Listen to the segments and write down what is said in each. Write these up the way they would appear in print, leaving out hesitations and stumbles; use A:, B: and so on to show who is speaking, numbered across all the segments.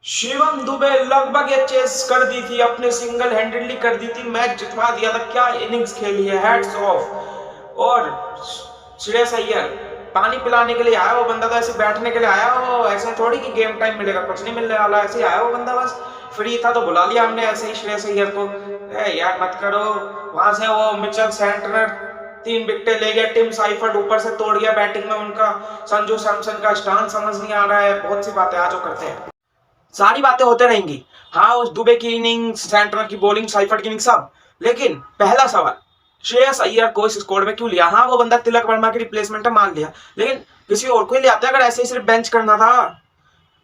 A: शिवम दुबे लगभग ये चेस कर दी थी, अपने सिंगल हैंडेडली कर दी थी, मैच जितवा दिया था। क्या इनिंग्स खेली है, हैट्स ऑफ। और श्रेयस अय्यर पानी पिलाने के लिए आया वो बंदा, तो ऐसे बैठने के लिए आया वो, ऐसे थोड़ी कि गेम टाइम मिलेगा, कुछ नहीं मिलने वाला, ऐसे ही आया वो बंदा, बस फ्री था तो बुला लिया हमने ऐसे ही श्रेयस अय्यर को। यार मत करो। वहां से वो मिचेल सेंटनर 3 विकेटें ले गया, टिम साइफर्ट ऊपर से तोड़ गया बैटिंग में उनका, संजू सैमसन का स्टांस समझ नहीं आ रहा है। बहुत सी बातें आज वो करते हैं, सारी बातें होते रहेंगी। हाँ, उस दुबे की इनिंग्स, सेंटनर की बॉलिंग, साइफर्ट की इनिंग सब, लेकिन पहला सवाल, श्रेयस अय्यर को इस स्क्वाड में क्यों लिया? हाँ, वो बंदा तिलक वर्मा की रिप्लेसमेंट है, मान लिया, लेकिन किसी और को ही ले आते अगर ऐसे ही सिर्फ बेंच करना था।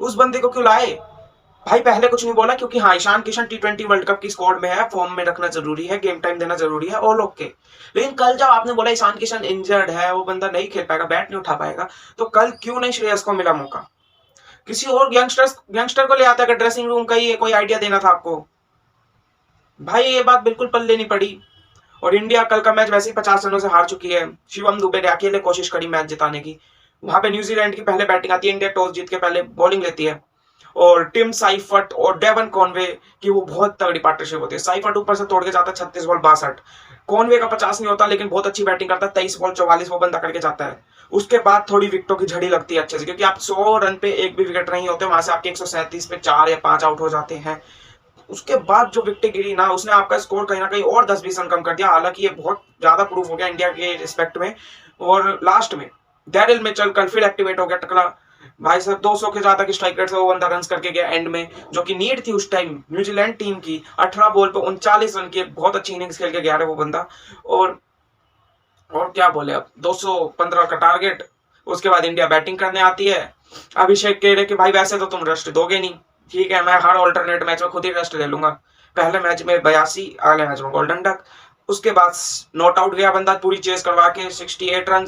A: उस बंदे को क्यों लाए? भाई पहले कुछ नहीं बोला, क्योंकि हाँ, Ishan Kishan T20 World Cup की स्क्वाड में है, फॉर्म में रखना जरूरी है, गेम टाइम देना जरूरी है, ऑल ओके। लेकिन कल जब आपने बोला ईशान किशन इंजर्ड है, वो बंदा नहीं खेल पाएगा, बैट नहीं उठा पाएगा, तो कल क्यों नहीं श्रेयस को मिला मौका? किसी और यंगस्टर को ले आता, अगर ड्रेसिंग रूम का ही कोई आइडिया देना था आपको। भाई ये बात बिल्कुल पल्ले नहीं पड़ी। और इंडिया कल का मैच वैसे ही 50 रनों से हार चुकी है। शिवम दुबे ने अकेले कोशिश करी मैच जिताने की। वहां पे न्यूजीलैंड की पहले बैटिंग आती है, इंडिया टॉस जीत के पहले बॉलिंग लेती है, और टिम साइफर्ट और डेवन कॉनवे की वो बहुत तगड़ी पार्टनरशिप होती है। साइफर्ट ऊपर से तोड़ के जाता है 36 बॉल 62, कॉनवे का 50 नहीं होता, लेकिन बहुत अच्छी बैटिंग करता है, 23 बॉल 44 वो बंदा करके जाता है। उसके बाद थोड़ी विकेटों की झड़ी लगती है अच्छे से, क्योंकि आप 100 रन पे एक भी विकेट नहीं होते, वहां से आपके 137 पे 4 या 5 आउट हो जाते हैं। उसके बाद जो विकेट गिरी ना, उसने आपका स्कोर कहीं ना कहीं और 10-20 रन कम कर दिया। हालांकि ये बहुत ज्यादा प्रूफ हो गया इंडिया के रिस्पेक्ट में। और लास्ट में डैरिल मिचेल कल फिर एक्टिवेट हो गया, टकला भाई साहब, 200 के ज्यादा की स्ट्राइक रेट से वो बंदा रन करके गया एंड में, जो कि नीड थी उस टाइम न्यूजीलैंड टीम की। 18 बॉल पे 39 रन की बहुत अच्छी इनिंग्स खेल के गया है वो बंदा। और और क्या बोले, अब 215 का टारगेट। उसके बाद इंडिया बैटिंग करने आती है। अभिषेक कह रहे कि भाई वैसे तो तुम रेस्ट दोगे नहीं, ठीक है, मैं हर ऑल्टरनेट मैच में खुद ही रेस्ट ले लूंगा। पहले मैच में 82, अगले मैच में गोल्डन डक। उसके बाद नॉट आउट गया बंदा पूरी चेस करवा के 68 रन,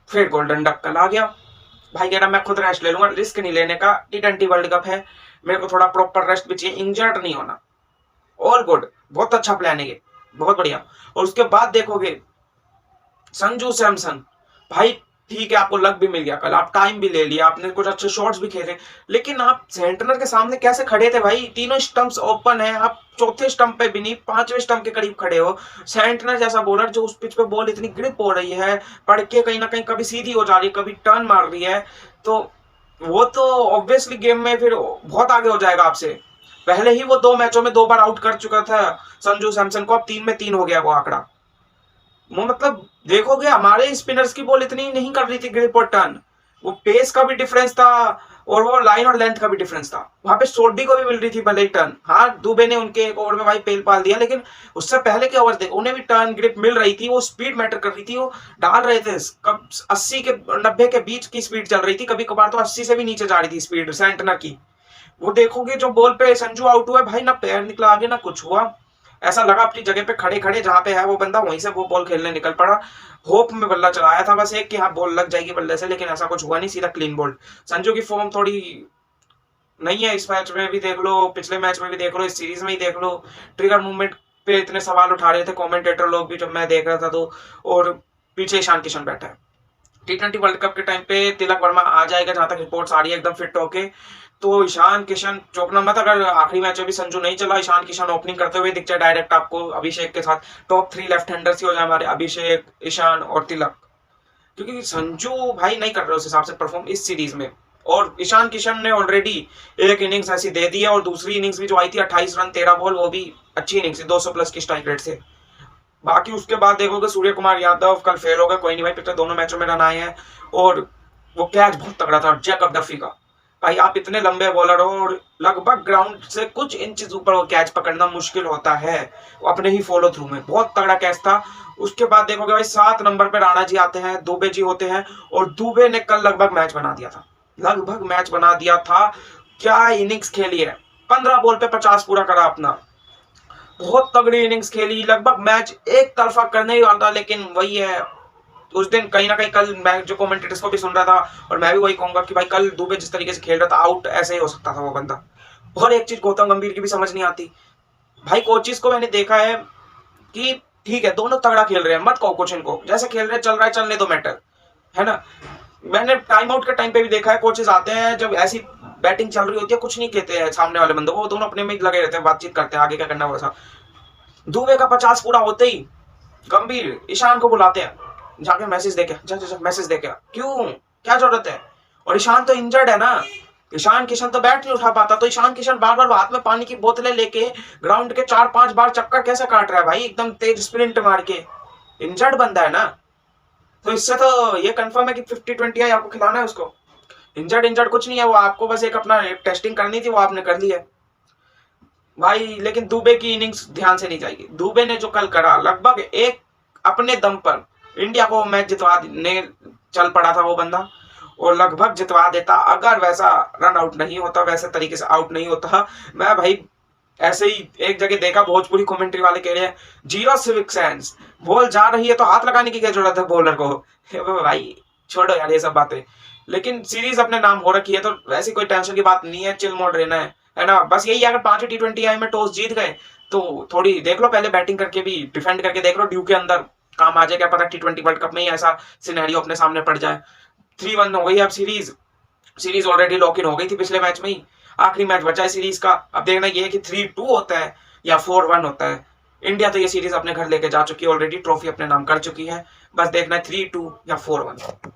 A: फिर गोल्डन डक कल आ गया। भाई कह रहा मैं खुद रेस्ट ले लूंगा, रिस्क नहीं लेने का, T20 वर्ल्ड कप है, मेरे को थोड़ा प्रॉपर रेस्ट भी चाहिए, इंजर्ड नहीं होना। ऑल गुड, बहुत अच्छा प्लान है ये, बहुत बढ़िया। और उसके बाद देखोगे संजू सैमसन, भाई ठीक है, आपको लक भी मिल गया कल, आप टाइम भी ले लिया, आपने कुछ अच्छे शॉट्स भी खेले, लेकिन आप सेंटनर के सामने कैसे खड़े थे भाई? तीनों स्टंप्स ओपन है, आप चौथे स्टंप पे भी नहीं, 5वें स्टंप के करीब खड़े हो। सेंटनर जैसा बॉलर, जो उस पिच पे बॉल इतनी ग्रिप हो रही है, पड़ के कहीं ना कहीं कभी सीधी हो जा रही है, कभी टर्न मार रही है, तो वो तो ऑब्वियसली गेम में फिर बहुत आगे हो जाएगा आपसे। पहले ही वो 2 मैचों में 2 बार आउट कर चुका था संजू सैमसन को, अब 3 में 3 हो गया वो आंकड़ा। वो मतलब देखोगे हमारे स्पिनर्स की बॉल इतनी नहीं कर रही थी ग्रिप और टर्न, वो पेस का भी डिफरेंस था, और वो लाइन और लेंथ का भी डिफरेंस था। वहां पे सोडी को भी मिल रही थी भले ही टर्न, हाँ दुबे ने उनके एक ओवर में भाई पेल पाल दिया, लेकिन उससे पहले के ओवर देखो, उन्हें भी टर्न ग्रिप मिल रही थी, वो स्पीड मैटर कर रही थी, वो डाल रहे थे, कब 80 के 90 के बीच की स्पीड चल रही थी, कभी कभार तो 80 से भी नीचे जा रही थी स्पीड सेंटनर की। वो देखोगे जो बॉल पे संजू आउट हुआ भाई, ना पैर निकला आगे ना कुछ हुआ, ऐसा लगा अपनी जगह पे खड़े खड़े जहां पे है वो बंदा वहीं से वो बॉल खेलने निकल पड़ा। होप में बल्ला चलाया था बस एक कि हाँ बॉल लग जाएगी बल्ले से, लेकिन ऐसा कुछ हुआ नहीं, सीधा क्लीन बॉल। संजू की फॉर्म थोड़ी नहीं है, इस मैच में भी देख लो, पिछले मैच में भी देख लो, इस सीरीज में ही देख लो, ट्रिगर मूवमेंट पे इतने सवाल उठा रहे थे कमेंटेटर लोग भी जब मैं देख रहा था तो। और पीछे ईशान किशन बैठा है। T20 वर्ल्ड कप के टाइम पे तिलक वर्मा आ जाएगा, जहां तक रिपोर्ट्स आ रही है एकदम फिट होके, तो ईशान किशन चौकना मत, अगर आखिरी मैच में भी संजू नहीं चला, ईशान किशन ओपनिंग करते हुए दिख जाए डायरेक्ट आपको अभिषेक के साथ, टॉप 3 लेफ्ट हैंडर्स ही हो जाए हमारे, अभिषेक, ईशान और तिलक। क्योंकि संजू भाई नहीं कर रहे उस हिसाब से परफॉर्म इस सीरीज में, और ईशान किशन ने ऑलरेडी एक इनिंग्स ऐसी दे दी है, और दूसरी इनिंग्स भी जो आई थी 28 रन 13 बॉल, वो भी अच्छी इनिंग्स थी 200 प्लस की स्ट्राइक रेट से। बाकी उसके बाद देखोगे सूर्य कुमार यादव कल फेल हो गए, कोई नहीं भाई, पिछले दोनों मैचों में रन आए हैं, और वो कैच बहुत तगड़ा था जैकब डफी का। भाई आप इतने लंबे बॉलर हो और लगभग ग्राउंड से कुछ इंचेस ऊपर वो कैच पकड़ना मुश्किल होता है, वो अपने ही फॉलो थ्रू में बहुत तगड़ा कैच था। उसके बाद देखोगे भाई 7 नंबर पे राणा जी आते हैं, दुबे जी होते हैं, और दुबे ने कल लगभग मैच बना दिया था, लगभग मैच बना दिया था। क्या इनिंग्स खेली है, 15 बॉल पे 50 पूरा करा अपना, बहुत तगड़ी इनिंग्स खेली, लगभग मैच एक तरफा करने ही वाला था, लेकिन वही है, उस दिन कहीं ना कहीं कल मैं जो कमेंटेटर्स को भी सुन रहा था, और मैं भी वही कहूंगा कि भाई कल दुबे जिस तरीके से खेल रहा था, आउट ऐसे ही हो सकता था वो बंदा। और एक चीज गौतम गंभीर की भी समझ नहीं आती भाई, कोचिस को मैंने देखा है कि ठीक है दोनों तगड़ा खेल रहे हैं, मत कहो कुछ इनको, जैसे खेल रहे चल रहा है चलने दो मैटर, है ना। मैंने टाइम आउट के टाइम पे भी देखा है, कोचेस आते हैं जब ऐसी बैटिंग चल रही होती है, कुछ नहीं कहते हैं सामने वाले बंदों को, वो दोनों अपने में ही लगे रहते हैं, बातचीत करते हैं आगे क्या करना है वैसा। दुबे का 50 पूरा होते ही गंभीर ईशान को बुलाते हैं, जाके मैसेज देके जा मैसेज देके, क्यों, क्या जरूरत है। और ईशान तो इंजर्ड है ना, ईशान किशन तो बैट नहीं उठा पाता, तो ईशान किशन बार बार हाथ में पानी की बोतलें लेके ग्राउंड के 4-5 बार चक्कर कैसे काट रहा है भाई, एकदम तेज स्प्रिंट मार के, इंजर्ड बंदा है ना। तो इससे तो ये कंफर्म है कि 50-20 आपको खिलाना है उसको। इंजर्ड कुछ नहीं है, वो आपको बस एक अपना टेस्टिंग करनी थी, वो आपने कर ली है भाई। लेकिन दुबे की इनिंग्स ध्यान से नहीं जाएगी। दुबे ने जो कल करा, लगभग एक अपने दम पर इंडिया को मैच जितवाने चल पड़ा था वो बंदा, और लगभग जितवा देता अगर वैसा रन आउट नहीं होता, वैसे तरीके से आउट नहीं होता। मैं भाई ऐसे ही एक जगह देखा, भोजपुरी कमेंट्री वाले कह रहे हैं 0 सिविक सेंस, बॉल जा रही है तो हाथ लगाने की क्या जरूरत है बॉलर को। भाई छोड़ो यार ये सब बातें। लेकिन सीरीज अपने नाम हो रखी है, तो वैसी कोई टेंशन की बात नहीं है, चिल मोड रहना है ना। बस यही, अगर 5 T20 आई में टॉस जीत गए तो थोड़ी देख लो, पहले बैटिंग करके भी डिफेंड करके देख लो, ड्यू के अंदर काम आ जाए, क्या पता T20 वर्ल्ड कप में ही ऐसा सिनेरियो अपने सामने पड़ जाए। 3-1 हो गई अब सीरीज ऑलरेडी लॉक इन हो गई थी पिछले मैच में ही, आखिरी मैच बचा है सीरीज का। अब देखना ये है कि 3-2 होता है या 4-1 होता है। इंडिया तो ये सीरीज अपने घर लेके जा चुकी है ऑलरेडी, ट्रॉफी अपने नाम कर चुकी है, बस देखना है 3-2 या 4-1।